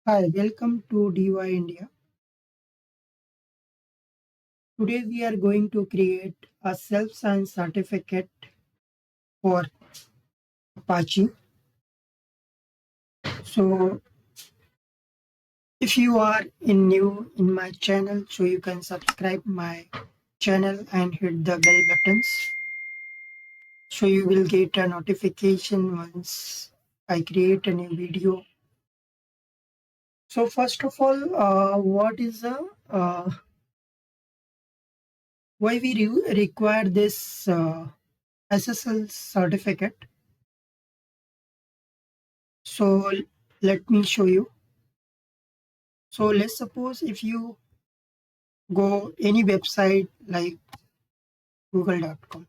Hi, welcome to DY India. Today we are going to create a self-signed certificate for Apache. So if you are new in my channel, so you can subscribe my channel and hit the bell buttons. So you will get a notification once I create a new video. So first of all, what is why we require this SSL certificate? So let me show you. So let's suppose if you go any website like google.com.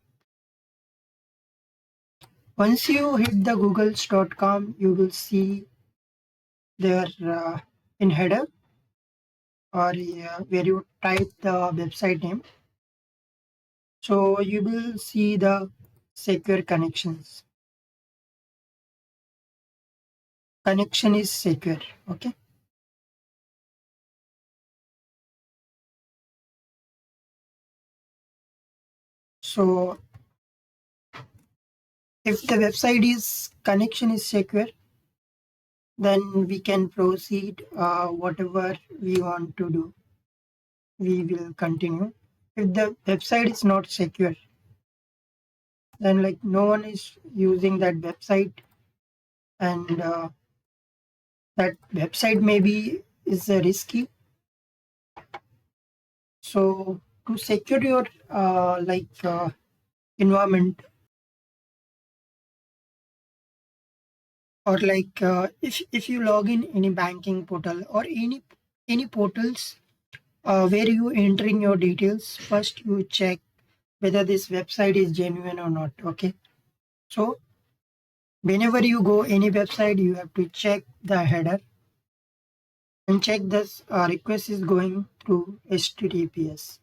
Once you hit the googles.com, you will see there in header or where you type the website name. So you will see the secure connections. Connection is secure. Okay. So if the website is connection is secure, then we can proceed whatever we want to do. We will continue. If the website is not secure, then like no one is using that website, and that website maybe is risky. So to secure your environment, or if you log in any banking portal or any portals where you entering your details, first you check whether this website is genuine or not. Okay. So whenever you go any website, you have to check the header and check this request is going through HTTPS.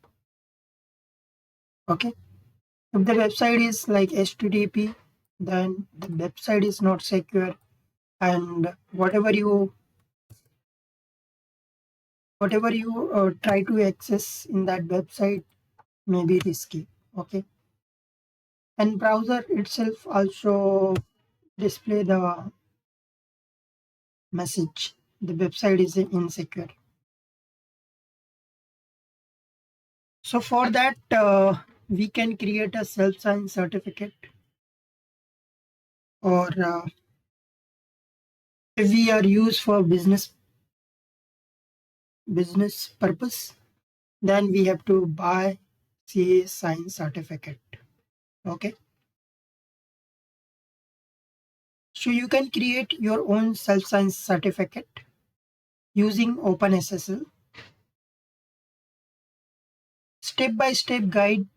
Okay. If the website is like HTTP, then the website is not secure, and whatever you try to access in that website may be risky. Okay. And browser itself also display the message the website is insecure. So for that, we can create a self-signed certificate, or if we are used for business purpose, then we have to buy CA sign certificate. Okay. So you can create your own self-signed certificate using OpenSSL. Step-by-step guide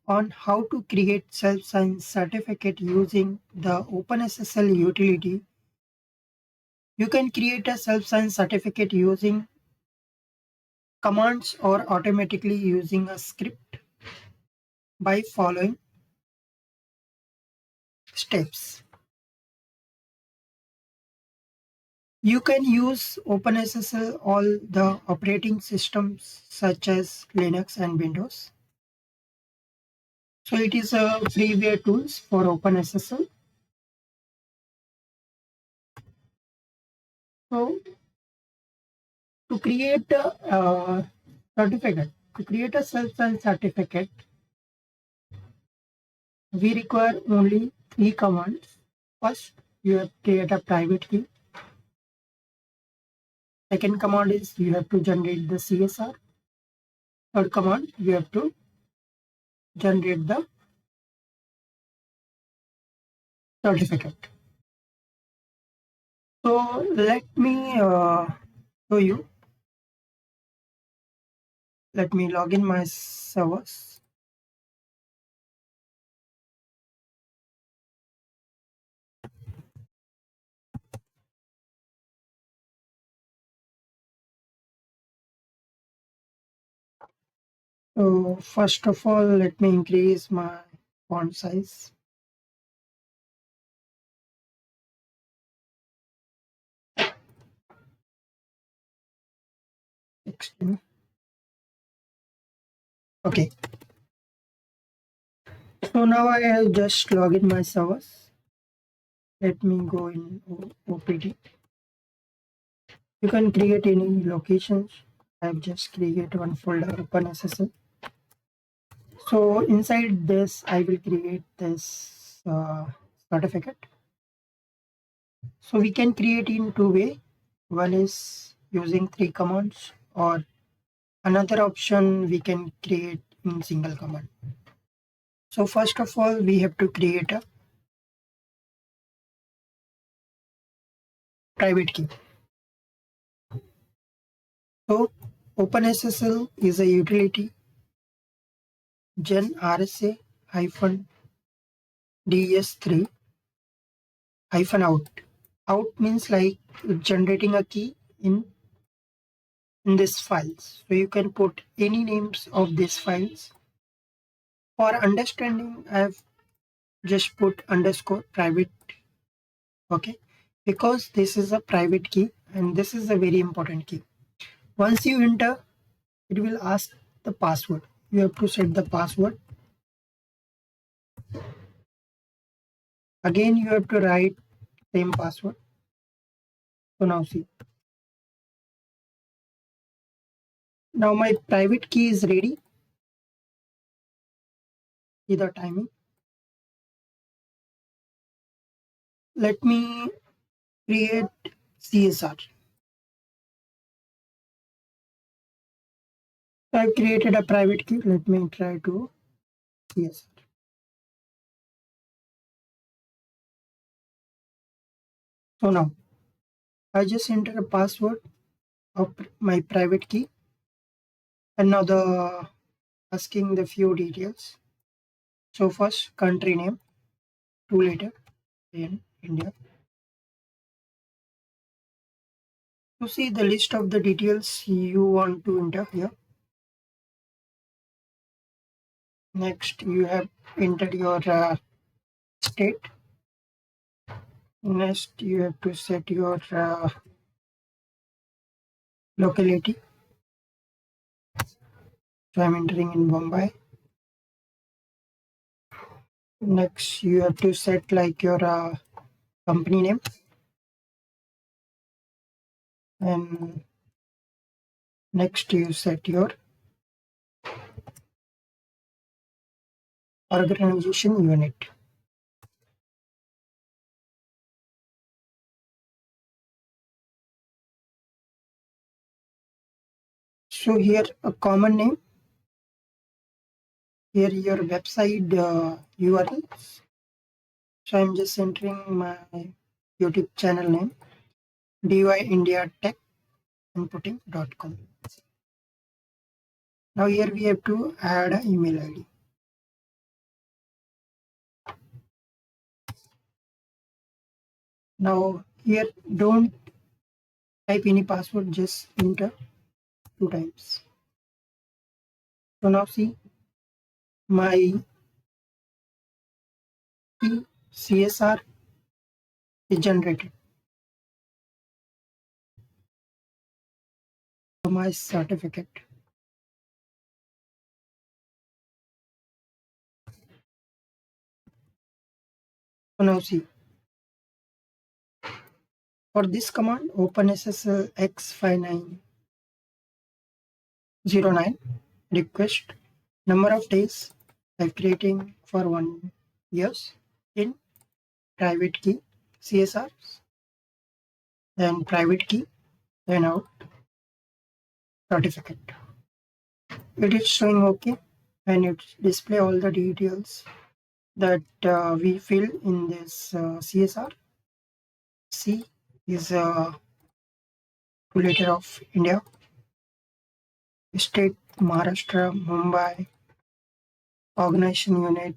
on how to create self-signed certificate using the OpenSSL utility. You can create a self-signed certificate using commands or automatically using a script by following steps. You can use OpenSSL all the operating systems such as Linux and Windows. So it is a freeware tools for OpenSSL. So to create a certificate, to create a self-signed certificate, we require only three commands. First, you have to create a private key. Second command is you have to generate the CSR. Third command, you have to generate the certificate. So let me show you. Let me log in my servers. So first of all, let me increase my font size. 16. Okay, so now I have just log in my servers. Let me go in OPT. You can create any locations. I've just created one folder OpenSSL. So inside this, I will create this certificate. So we can create in two way. One is using 3 commands, or another option we can create in single command. So first of all, we have to create a private key. So OpenSSL is a utility genrsa hyphen des3 hyphen out. Out means like generating a key in these files. So you can put any names of these files. For understanding, I have just put underscore private. Okay, because this is a private key and this is a very important key. Once you enter, it will ask the password. You have to set the password. Again, you have to write same password. So now see. Now my private key is ready. See the timing. Let me create CSR. So I've created a private key. Let me try to CSR. So now I just enter a password of my private key, and now the asking the few details. So first country name, 2 letter in India. To see the list of the details you want to enter here. Next, you have entered your state. Next, you have to set your locality. So I'm entering in Mumbai. Next, you have to set like your company name, and next you set your organization unit. So here a common name. Here your website URL. So I'm just entering my YouTube channel name, DYINDIATECH, and putting .com. Now here we have to add an email ID. Now here don't type any password, just enter 2 times. So now see my CSR is generated. My certificate. So now see, for this command OpenSSL x5909 request number of days I'm creating for 1 years in private key CSR, then private key, then out certificate. It is showing okay, and it display all the details that we fill in this CSR. C is letter of India, state Maharashtra, Mumbai, organization unit,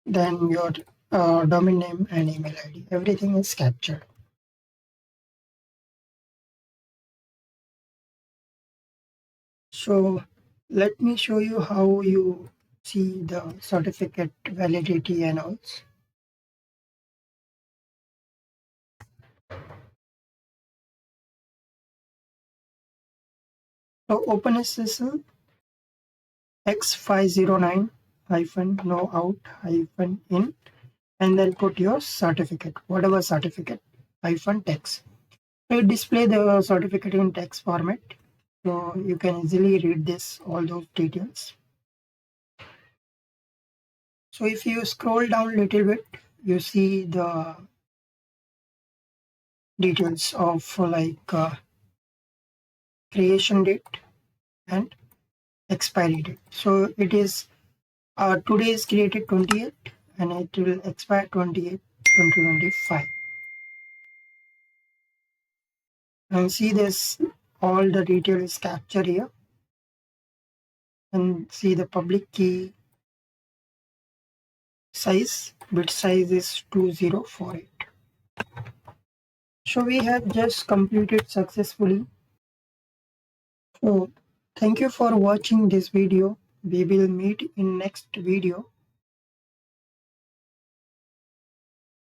then your domain name and email ID. Everything is captured. So let me show you how you see the certificate validity and all. So OpenSSL X509-no out-in, and then put your certificate, whatever certificate, -text. So it display the certificate in text format. So you can easily read this, all those details. So if you scroll down a little bit, you see the details of creation date and expiry date. So it is today is created 28 and it will expire 28 2025. And see this, all the detail is captured here, and see the public key size, bit size is 2048. So we have just completed successfully. So thank you for watching this video. We will meet in next video.